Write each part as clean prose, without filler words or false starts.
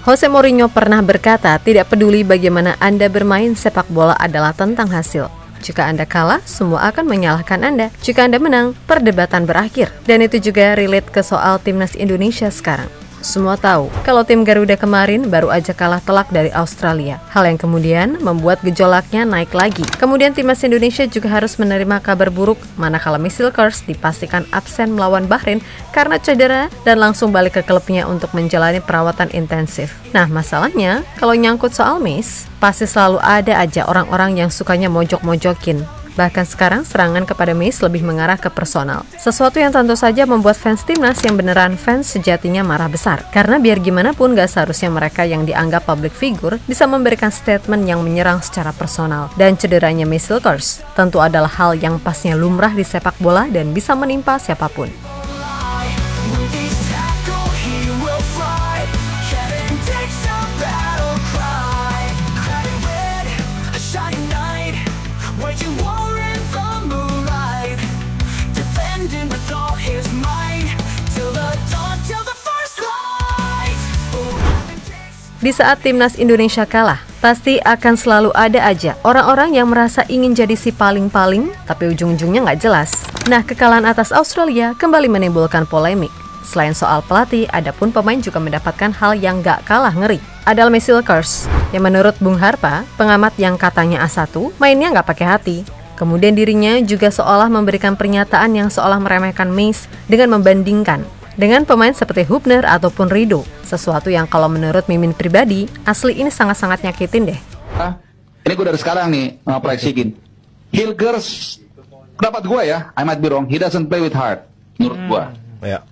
Jose Mourinho pernah berkata, tidak peduli bagaimana Anda bermain, sepak bola adalah tentang hasil. Jika Anda kalah, semua akan menyalahkan Anda. Jika Anda menang, perdebatan berakhir. Dan itu juga relate ke soal timnas Indonesia sekarang. Semua tahu, kalau tim Garuda kemarin baru aja kalah telak dari Australia. Hal yang kemudian membuat gejolaknya naik lagi. Kemudian timnas Indonesia juga harus menerima kabar buruk, manakala Michelle Kers dipastikan absen melawan Bahrain karena cedera dan langsung balik ke klubnya untuk menjalani perawatan intensif. Nah, masalahnya, kalau nyangkut soal Miss, pasti selalu ada aja orang-orang yang sukanya mojok-mojokin. Bahkan sekarang serangan kepada Miss lebih mengarah ke personal. Sesuatu yang tentu saja membuat fans timnas yang beneran fans sejatinya marah besar. Karena biar gimana pun gak seharusnya mereka yang dianggap public figure bisa memberikan statement yang menyerang secara personal. Dan cederanya Michelle Kers tentu adalah hal yang pasnya lumrah di sepak bola dan bisa menimpa siapapun. Di saat timnas Indonesia kalah, pasti akan selalu ada aja orang-orang yang merasa ingin jadi si paling-paling, tapi ujung-ujungnya nggak jelas. Nah, kekalahan atas Australia kembali menimbulkan polemik. Selain soal pelatih, adapun pemain juga mendapatkan hal yang nggak kalah ngeri. Adalah Michelle Kers, yang menurut Bung Harpa, pengamat yang katanya A1, mainnya nggak pakai hati. Kemudian dirinya juga seolah memberikan pernyataan yang seolah meremehkan Miss dengan membandingkan dengan pemain seperti Hubner ataupun Rido. Sesuatu yang kalau menurut Mimin pribadi, asli ini sangat-sangat nyakitin deh. Ini gue dari sekarang nih proyeksikin. Hilgers, pendapat gue ya, I might be wrong, he doesn't play with heart, menurut gue.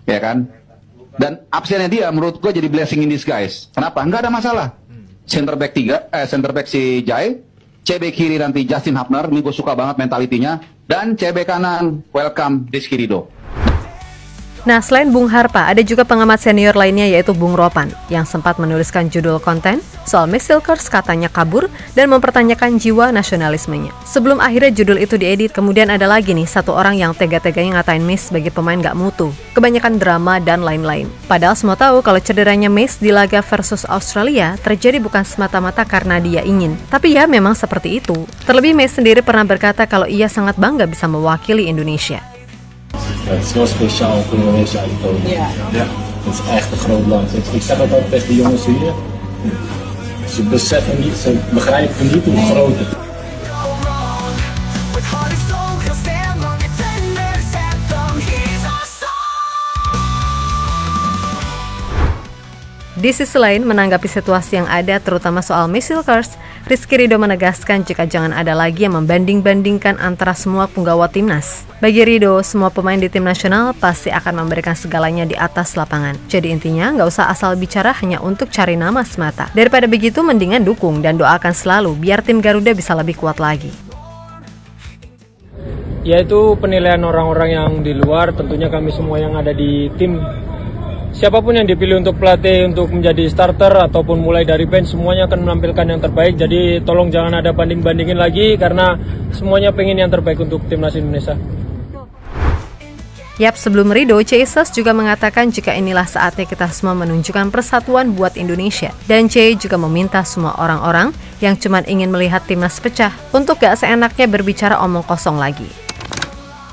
Ya kan? Dan absennya dia menurut gue jadi blessing in disguise. Kenapa? Nggak ada masalah. Center back si Jai, CB kiri nanti Justin Hubner, ini gue suka banget mentalitinya. Dan CB kanan, welcome Rizky Ridho. Nah, selain Bung Harpa, ada juga pengamat senior lainnya yaitu Bung Ropan yang sempat menuliskan judul konten soal Michelle Kers katanya kabur dan mempertanyakan jiwa nasionalismenya. Sebelum akhirnya judul itu diedit, kemudian ada lagi nih satu orang yang tega-teganya ngatain Miss sebagai pemain gak mutu, kebanyakan drama dan lain-lain. Padahal semua tahu kalau cederanya Miss di laga versus Australia terjadi bukan semata-mata karena dia ingin, tapi ya memang seperti itu. Terlebih Miss sendiri pernah berkata kalau ia sangat bangga bisa mewakili Indonesia. Het is heel speciaal voor Indonesia uit te komen. Ja. Het is echt een groot land. Ik zeg het altijd tegen de jongens hier. Ze beseffen niet, ze begrijpen niet hoe groot het is. Di sisi lain, menanggapi situasi yang ada terutama soal Michelle Kers, Rizky Ridho menegaskan jika jangan ada lagi yang membanding-bandingkan antara semua penggawa timnas. Bagi Ridho, semua pemain di tim nasional pasti akan memberikan segalanya di atas lapangan. Jadi intinya nggak usah asal bicara hanya untuk cari nama semata. Daripada begitu, mendingan dukung dan doakan selalu biar tim Garuda bisa lebih kuat lagi. Yaitu penilaian orang-orang yang di luar, tentunya kami semua yang ada di tim. Siapapun yang dipilih untuk pelatih untuk menjadi starter ataupun mulai dari bench, semuanya akan menampilkan yang terbaik. Jadi tolong jangan ada banding-bandingin lagi karena semuanya pengen yang terbaik untuk timnas Indonesia. Yap, sebelum Ridho, C. Isos juga mengatakan jika inilah saatnya kita semua menunjukkan persatuan buat Indonesia. Dan C. juga meminta semua orang-orang yang cuma ingin melihat timnas pecah untuk gak seenaknya berbicara omong kosong lagi.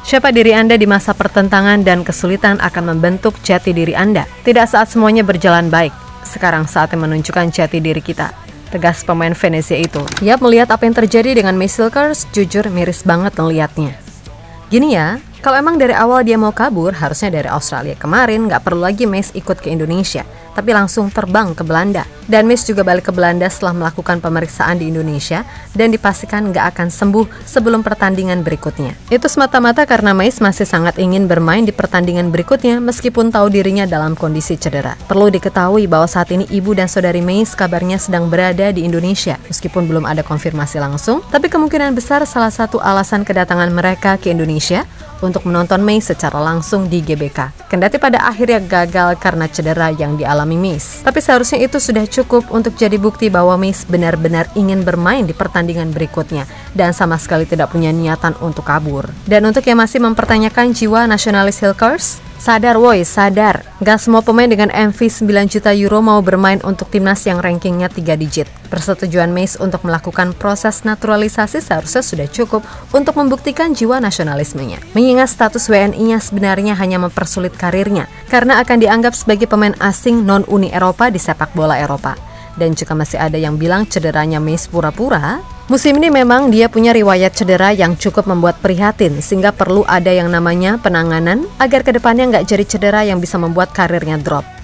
Siapa diri Anda di masa pertentangan dan kesulitan akan membentuk jati diri Anda. Tidak saat semuanya berjalan baik. Sekarang saatnya menunjukkan jati diri kita. Tegas pemain Venezia itu. Yap, melihat apa yang terjadi dengan Michelle Kers, jujur miris banget ngeliatnya. Gini ya, kalau emang dari awal dia mau kabur, harusnya dari Australia kemarin nggak perlu lagi Miss ikut ke Indonesia, tapi langsung terbang ke Belanda. Dan Miss juga balik ke Belanda setelah melakukan pemeriksaan di Indonesia dan dipastikan nggak akan sembuh sebelum pertandingan berikutnya. Itu semata-mata karena Miss masih sangat ingin bermain di pertandingan berikutnya meskipun tahu dirinya dalam kondisi cedera. Perlu diketahui bahwa saat ini ibu dan saudari Miss kabarnya sedang berada di Indonesia meskipun belum ada konfirmasi langsung, tapi kemungkinan besar salah satu alasan kedatangan mereka ke Indonesia untuk menonton Mei secara langsung di GBK. Kendati pada akhirnya gagal karena cedera yang dialami Miss. Tapi seharusnya itu sudah cukup untuk jadi bukti bahwa Miss benar-benar ingin bermain di pertandingan berikutnya dan sama sekali tidak punya niatan untuk kabur. Dan untuk yang masih mempertanyakan jiwa nasionalis Hill Kers, Sadar woi, sadar. Gak semua pemain dengan MV 9 juta euro mau bermain untuk timnas yang rankingnya 3 digit. Persetujuan Mace untuk melakukan proses naturalisasi seharusnya sudah cukup untuk membuktikan jiwa nasionalismenya. Mengingat status WNI-nya sebenarnya hanya mempersulit karirnya, karena akan dianggap sebagai pemain asing non-Uni Eropa di sepak bola Eropa. Dan jika masih ada yang bilang cederanya Mace pura-pura, musim ini memang dia punya riwayat cedera yang cukup membuat prihatin, sehingga perlu ada yang namanya penanganan agar kedepannya nggak jadi cedera yang bisa membuat karirnya drop.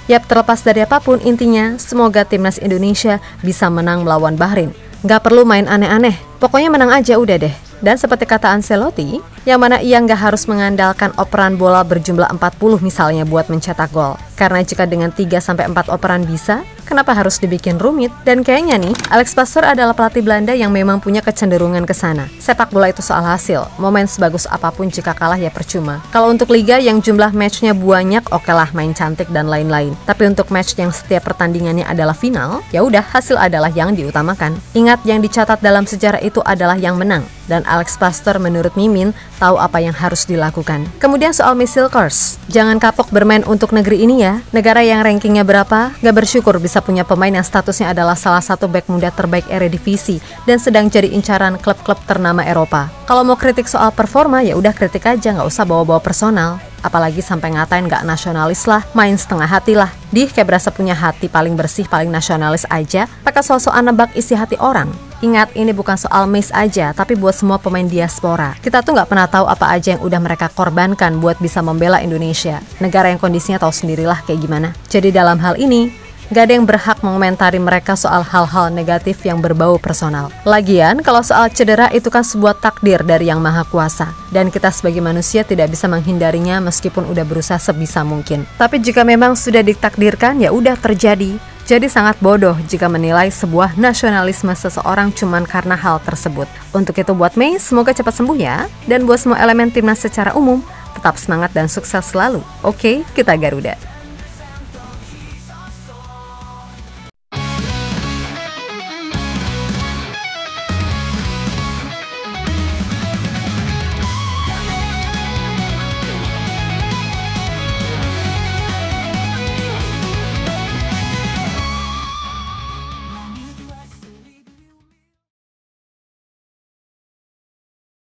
Yap, terlepas dari apapun, intinya semoga timnas Indonesia bisa menang melawan Bahrain. Nggak perlu main aneh-aneh, pokoknya menang aja udah deh. Dan seperti kata Ancelotti, yang mana ia nggak harus mengandalkan operan bola berjumlah 40 misalnya buat mencetak gol. Karena jika dengan 3-4 operan bisa, kenapa harus dibikin rumit? Dan kayaknya nih, Alex Pastoor adalah pelatih Belanda yang memang punya kecenderungan ke sana. Sepak bola itu soal hasil, mau main sebagus apapun jika kalah ya percuma. Kalau untuk liga yang jumlah matchnya banyak, okelah main cantik dan lain-lain. Tapi untuk match yang setiap pertandingannya adalah final, ya udah hasil adalah yang diutamakan. Ingat, yang dicatat dalam sejarah itu adalah yang menang. Dan Alex Pastoor menurut Mimin tahu apa yang harus dilakukan. Kemudian soal missile course, jangan kapok bermain untuk negeri ini ya. Negara yang rankingnya berapa, gak bersyukur bisa punya pemain yang statusnya adalah salah satu bek muda terbaik Eredivisie dan sedang jadi incaran klub-klub ternama Eropa. Kalau mau kritik soal performa ya udah kritik aja, nggak usah bawa-bawa personal. Apalagi sampai ngatain gak nasionalis lah, main setengah hati lah. Kayak berasa punya hati paling bersih, paling nasionalis aja, pakai sosokan nebak isi hati orang. Ingat, ini bukan soal Mace aja, tapi buat semua pemain diaspora. Kita tuh nggak pernah tahu apa aja yang udah mereka korbankan buat bisa membela Indonesia. Negara yang kondisinya tahu sendirilah kayak gimana. Jadi dalam hal ini, gak ada yang berhak mengomentari mereka soal hal-hal negatif yang berbau personal. Lagian, kalau soal cedera itu kan sebuah takdir dari Yang Maha Kuasa. Dan kita sebagai manusia tidak bisa menghindarinya meskipun udah berusaha sebisa mungkin. Tapi jika memang sudah ditakdirkan, ya udah terjadi. Jadi sangat bodoh jika menilai sebuah nasionalisme seseorang cuman karena hal tersebut. Untuk itu buat Mei, semoga cepat sembuh ya. Dan buat semua elemen timnas secara umum, tetap semangat dan sukses selalu. Oke, kita Garuda.